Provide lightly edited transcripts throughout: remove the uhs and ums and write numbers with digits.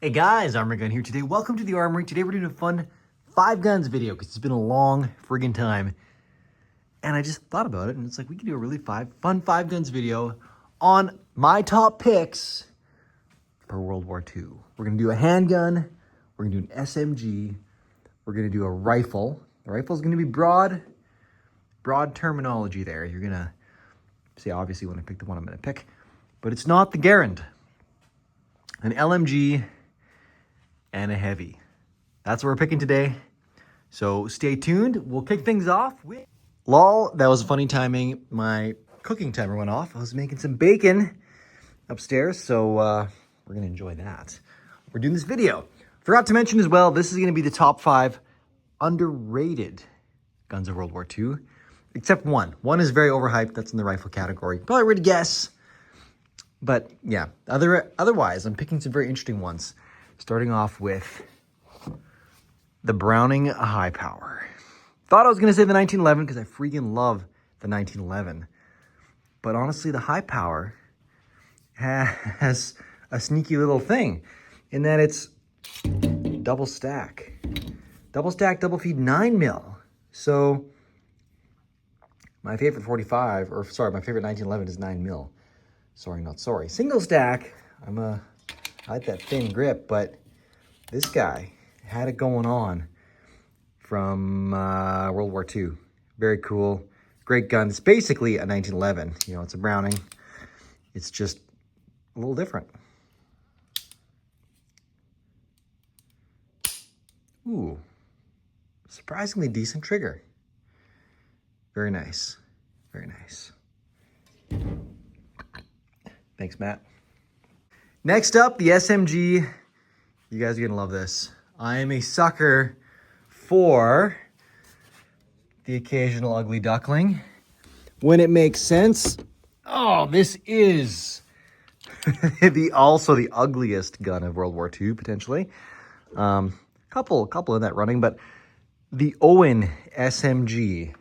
Hey guys, Arm&Gun here today. Welcome to the Armory. Today we're doing a fun 5 guns video because it's been a long friggin' time. And I just thought about it and it's like we could do a really fun 5 guns video on my top picks for World War II. We're gonna do a handgun, we're gonna do an SMG, we're gonna do a rifle. The rifle is gonna be broad terminology there. You're gonna see obviously when I pick the one I'm gonna pick, but it's not the Garand. An LMG, and a heavy. That's what we're picking today. So stay tuned. We'll kick things off with... Lol, that was funny timing. My cooking timer went off. I was making some bacon upstairs, so we're gonna enjoy that. We're doing this video. Forgot to mention as well, this is gonna be the top 5 underrated guns of World War II, except one. One is very overhyped, that's in the rifle category. Probably already guess. But yeah, otherwise, I'm picking some very interesting ones. Starting off with the Browning High Power. Thought I was going to say the 1911 because I freaking love the 1911. But honestly, the High Power has a sneaky little thing in that it's double stack. Double stack, double feed 9mm. So my favorite 45, or sorry, my favorite 1911 is 9mm. Sorry, not sorry. Single stack, I like that thin grip, but this guy had it going on from World War II. Very cool. Great gun. It's basically a 1911. You know, it's a Browning. It's just a little different. Ooh. Surprisingly decent trigger. Very nice. Very nice. Thanks, Matt. Next up, the SMG. You guys are gonna love this. I am a sucker for the occasional ugly duckling when it makes sense. Oh, this is also the ugliest gun of World War II, potentially. Couple in that running, but the Owen SMG.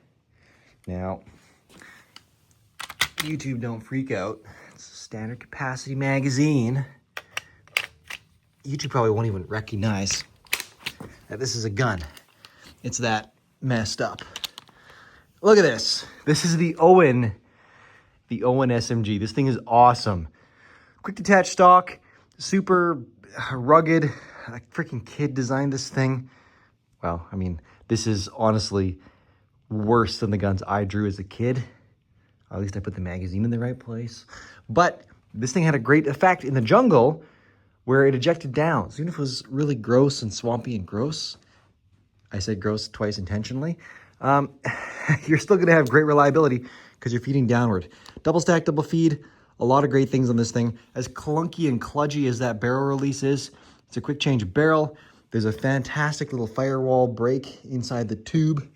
Now, YouTube, don't freak out. It's a standard capacity magazine. YouTube probably won't even recognize that this is a gun. It's that messed up. Look at this. This is the Owen SMG. This thing is awesome. Quick detach stock, super rugged. A freaking kid designed this thing. Well, I mean, this is honestly worse than the guns I drew as a kid. At least I put the magazine in the right place. But this thing had a great effect in the jungle where it ejected down. So even if it was really gross and swampy and gross, I said gross twice intentionally, you're still gonna have great reliability because you're feeding downward. Double stack, double feed, a lot of great things on this thing. As clunky and kludgy as that barrel release is, it's a quick change of barrel. There's a fantastic little firewall break inside the tube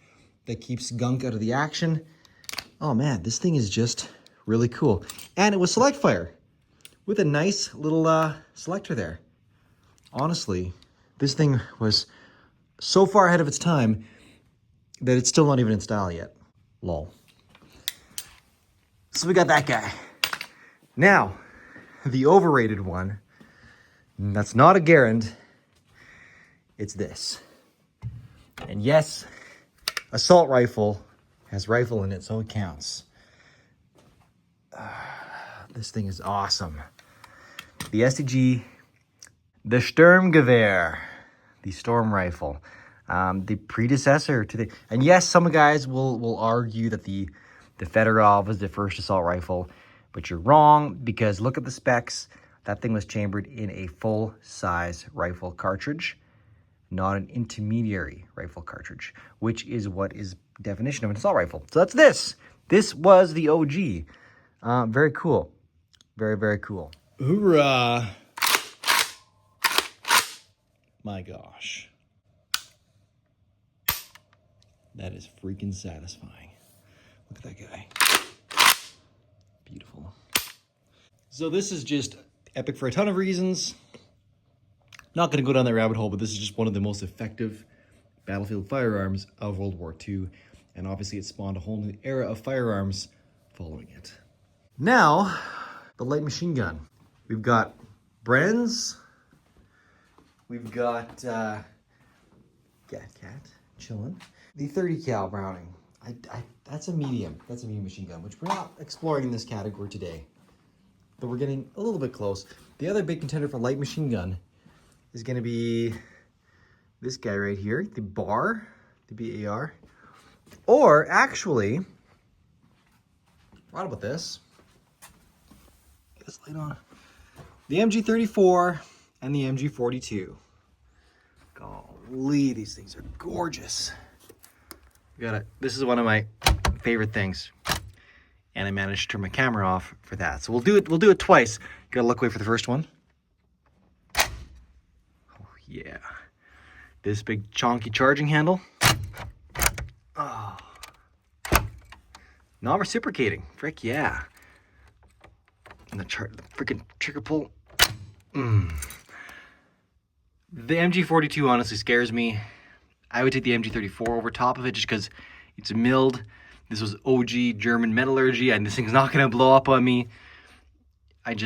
that keeps gunk out of the action. Oh man, this thing is just really cool. And it was select fire with a nice little selector there. Honestly, this thing was so far ahead of its time that it's still not even in style yet. Lol. So we got that guy. Now, the overrated one, that's not a Garand, it's this. And yes, assault rifle has rifle in it, so it counts. This thing is awesome. The STG, the Sturmgewehr, the storm rifle, the predecessor to the... And yes, some guys will argue that the Fedorov was the first assault rifle, but you're wrong because look at the specs. That thing was chambered in a full-size rifle cartridge, not an intermediary rifle cartridge, which is what is definition of an assault rifle. So that's this. This was the OG. Very cool. Very, very cool. Hoorah. My gosh. That is freaking satisfying. Look at that guy. Beautiful. So this is just epic for a ton of reasons. Not going to go down that rabbit hole, but this is just one of the most effective battlefield firearms of World War II. And obviously it spawned a whole new era of firearms following it. Now, the light machine gun. We've got Brenz, We've got Cat chilling. The 30 cal Browning. That's a medium. That's a medium machine gun, which we're not exploring in this category today. But we're getting a little bit close. The other big contender for light machine gun is going to be this guy right here, the BAR, the BAR. Or actually, what about this? Get this light on. The MG34 and the MG42. Golly, these things are gorgeous. This is one of my favorite things. And I managed to turn my camera off for that. So we'll do it twice. Gotta look away for the first one. Oh yeah. This big chonky charging handle. Oh. Non-reciprocating. Frick yeah. And the freaking trigger pull. The MG42 honestly scares me. I would take the MG34 over top of it just because it's milled. This was OG German metallurgy, and this thing's not going to blow up on me. I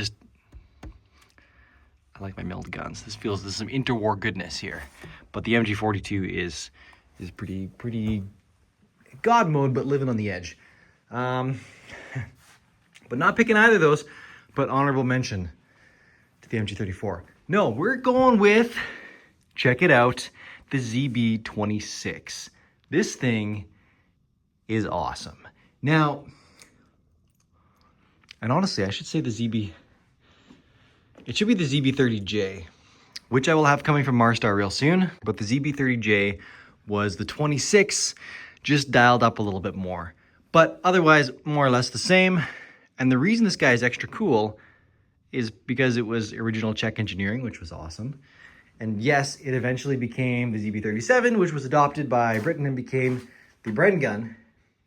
like my milled guns. There's some interwar goodness here. But the MG42 is pretty God mode, but living on the edge. But not picking either of those, but honorable mention to the MG34. No, we're going with, check it out, the ZB26. This thing is awesome. Now, and honestly, I should say it should be the ZB30J, which I will have coming from Marstar real soon, but the ZB30J was the 26, just dialed up a little bit more. But otherwise, more or less the same. And the reason this guy is extra cool is because it was original Czech engineering, which was awesome. And yes, it eventually became the ZB37, which was adopted by Britain and became the Bren gun.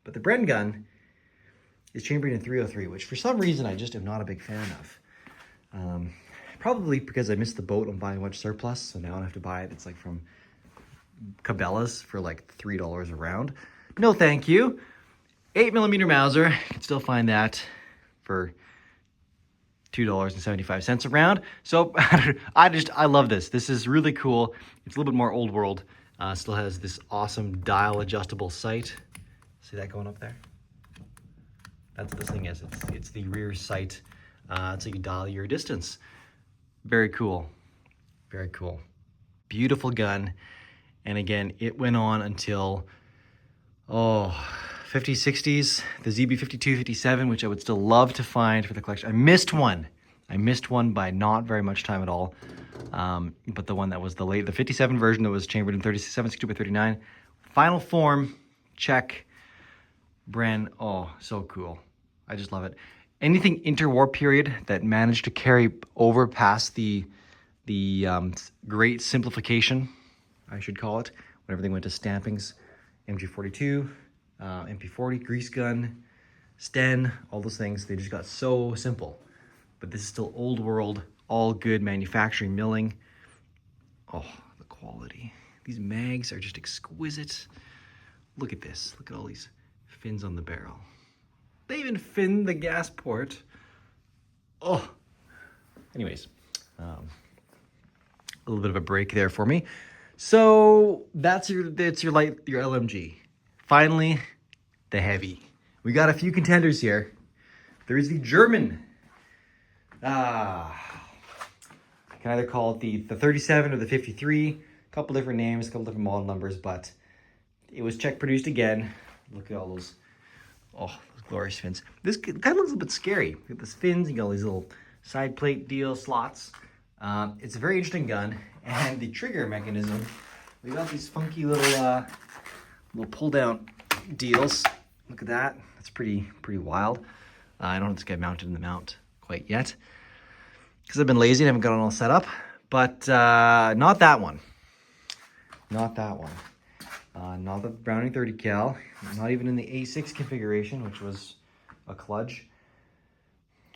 But the Bren gun is chambered in 303, which for some reason I just am not a big fan of. Probably because I missed the boat on buying a bunch surplus, so now I have to buy it. It's like from Cabela's for like $3 a round. No, thank you. 8mm Mauser, you can still find that for $2.75 a round. So I love this. This is really cool. It's a little bit more old world. Still has this awesome dial adjustable sight. See that going up there? That's what this thing is. It's the rear sight, so you can dial your distance. Very cool. Very cool. Beautiful gun. And again, it went on until 50s, 60s, the ZB52, 57, which I would still love to find for the collection. I missed one by not very much time at all. But the one that was the 57 version that was chambered in 37, 62 by 39. Final form, check. Bren, oh, so cool. I just love it. Anything interwar period that managed to carry over past the great simplification, I should call it, when everything went to stampings, MG42, MP40, grease gun, Sten, all those things, they just got so simple. But this is still old world, all good manufacturing, milling. Oh, the quality. These mags are just exquisite. Look at this. Look at all these fins on the barrel. They even fin the gas port. Oh. Anyways, a little bit of a break there for me. So that's your LMG. Finally, the heavy. We got a few contenders here. There is the German. I can either call it the 37 or the 53. A couple different names, a couple different model numbers, but it was Czech produced again. Look at all those, those glorious fins. This kind of looks a little bit scary. Look at these fins, you got all these little side plate deal slots. It's a very interesting gun, and the trigger mechanism, we got these funky little pull down deals. Look at that. That's pretty wild. I don't have this guy mounted in the mount quite yet because I've been lazy and haven't got it all set up. But not that one. Not that one. Not the Browning 30 cal. Not even in the A6 configuration, which was a kludge.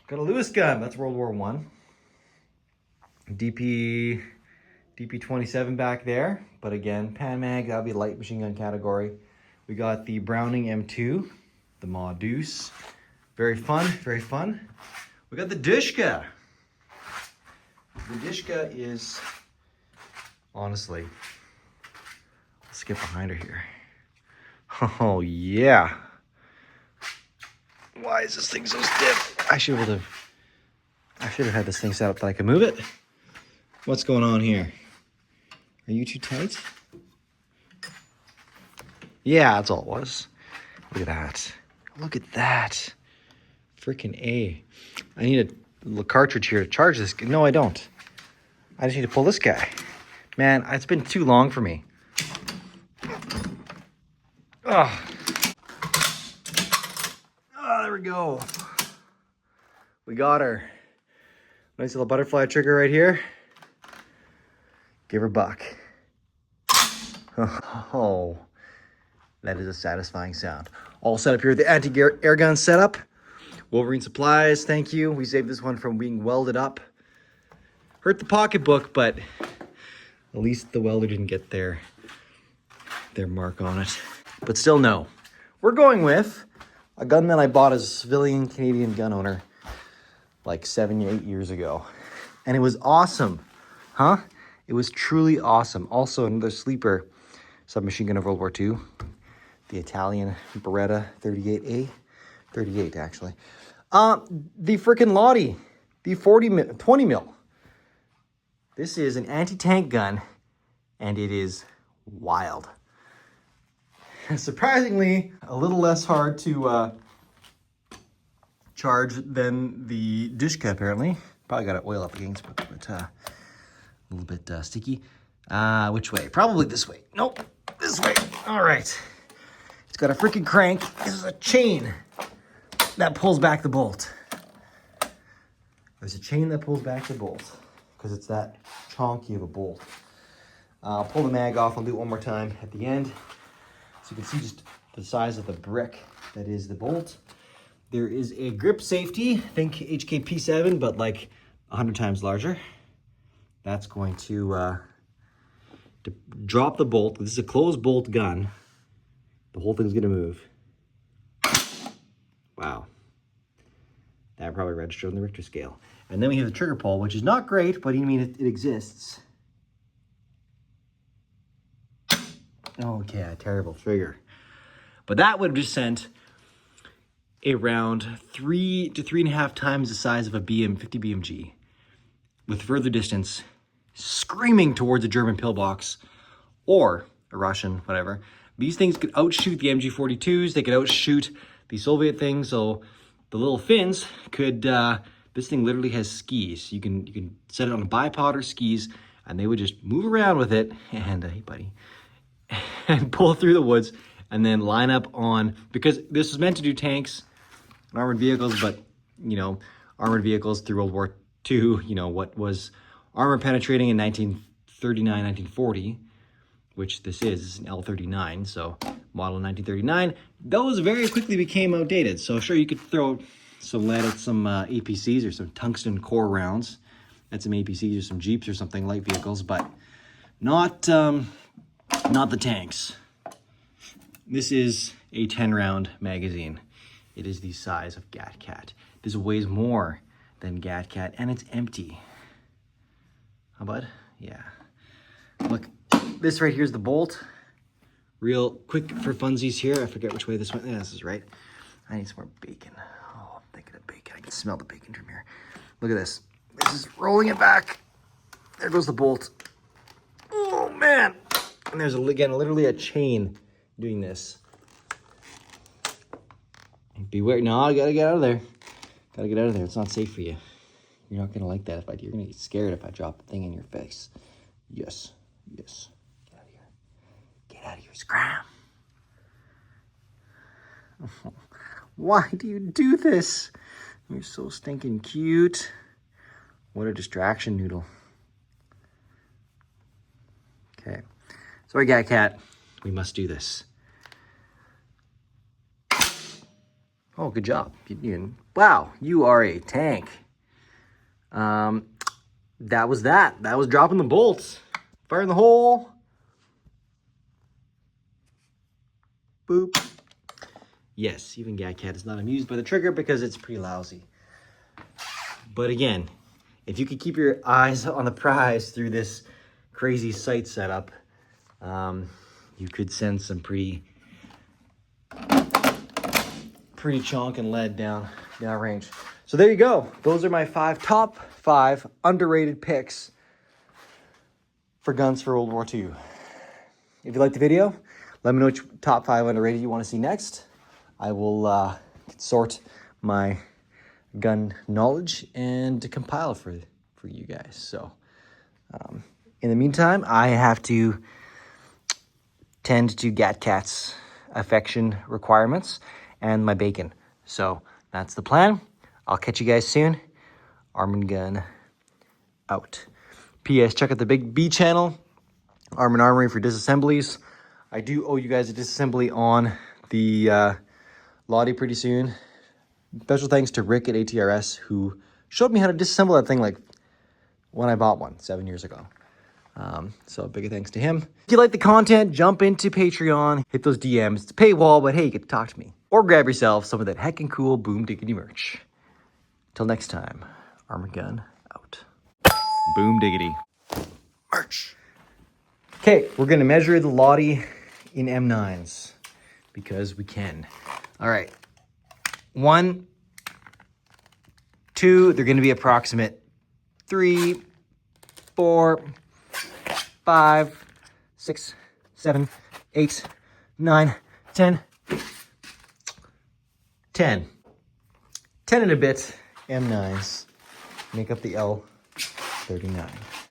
Got a Lewis gun. That's World War I. DP27 back there. But again, Pan Mag, that'll be light machine gun category. We got the Browning M2, the Ma Deuce. Very fun, very fun. We got the Dushka. The Dushka is Honestly. Let's get behind her here. Oh, yeah. Why is this thing so stiff? I should have had this thing set up that I could move it. What's going on here? Are you too tight? Yeah, that's all it was. Look at that. Look at that. Freaking A. I need a little cartridge here to charge this. No, I don't. I just need to pull this guy. Man, it's been too long for me. Oh. Oh, there we go. We got her. Nice little butterfly trigger right here. Give her a buck. Oh, that is a satisfying sound. All set up here with the anti-air gun setup. Wolverine Supplies, thank you. We saved this one from being welded up. Hurt the pocketbook, but at least the welder didn't get their mark on it. But still, no. We're going with a gun that I bought as a civilian Canadian gun owner like 7 or 8 years ago. And it was awesome. Huh? It was truly awesome. Also, another sleeper submachine gun of World War II. The Italian Beretta 38A. 38, actually. The frickin' Lottie. The 20 mil. This is an anti-tank gun, and it is wild. Surprisingly, a little less hard to charge than the Dushka, apparently. Probably got to oil up against, but a little bit sticky. Which way? Probably this way. Nope, this way. All right. It's got a freaking crank. This is a chain that pulls back the bolt. There's a chain that pulls back the bolt because it's that chonky of a bolt. I'll pull the mag off. I'll do it one more time at the end. So you can see just the size of the brick that is the bolt. There is a grip safety, think HKP7, but like 100 times larger. That's going to drop the bolt. This is a closed bolt gun. The whole thing's gonna move. Wow. That probably registered on the Richter scale. And then we have the trigger pull, which is not great, but I mean, it exists. Okay, a terrible trigger. But that would have just sent around 3 to 3.5 times the size of a 50 BMG with further distance screaming towards a German pillbox or a Russian, whatever. These things could outshoot the MG42s. They could outshoot the Soviet things. So the little Finns could, this thing literally has skis. You can set it on a bipod or skis and they would just move around with it and, hey buddy, and pull through the woods and then line up on, because this was meant to do tanks and armored vehicles, but, you know, armored vehicles through World War II, you know, what was armor penetrating in 1939, 1940, which this is an L39, so model 1939, those very quickly became outdated. So sure, you could throw some lead at some APCs or some tungsten core rounds at some APCs or some Jeeps or something, light vehicles, but not the tanks. This is a 10-round magazine. It is the size of GatCat. This weighs more than GatCat, and it's empty. How about? Yeah. Look, this right here is the bolt. Real quick for funsies here. I forget which way this went. Yeah, this is right. I need some more bacon. Oh, I'm thinking of bacon. I can smell the bacon from here. Look at this. This is rolling it back. There goes the bolt. Oh, man. And there's, again, literally a chain doing this. Beware. No, I gotta get out of there. Gotta get out of there. It's not safe for you. You're not gonna like that if I do. You're gonna get scared if I drop the thing in your face. Yes. Yes. Get out of here. Get out of here, scram. Why do you do this? You're so stinking cute. What a distraction noodle. Okay. Sorry, GatCat. We must do this. Oh, good job. Wow, you are a tank. That was that. That was dropping the bolts. Fire in the hole. Boop. Yes, even GatCat is not amused by the trigger because it's pretty lousy. But again, if you could keep your eyes on the prize through this crazy sight setup, you could send some pretty chonk and lead down range. So there you go. Those are my top 5 underrated picks for guns for World War II. If you liked the video, let me know which top 5 underrated you want to see next. I will sort my gun knowledge and compile it for you guys. So in the meantime, I have to tend to GatCat's affection requirements and my bacon. So that's the plan. I'll catch you guys soon. Arm&Gun out. P.S. Check out the Big B channel, Arm and Armory for disassemblies. I do owe you guys a disassembly on the Lottie pretty soon. Special thanks to Rick at ATRS, who showed me how to disassemble that thing like when I bought one 7 years ago. So big thanks to him. If you like the content, jump into Patreon, hit those DMs. It's a paywall, but hey, you get to talk to me. Or grab yourself some of that heckin' cool Boom Diggity merch. Till next time, Arm&Gun out. Boom Diggity. Merch. Okay, we're gonna measure the Lottie in M9s because we can. All right, 1, 2, they're gonna be approximate. 3, 4, 5, 6, 7, 8, 9, 10. 10 and a bit M9s make up the L39.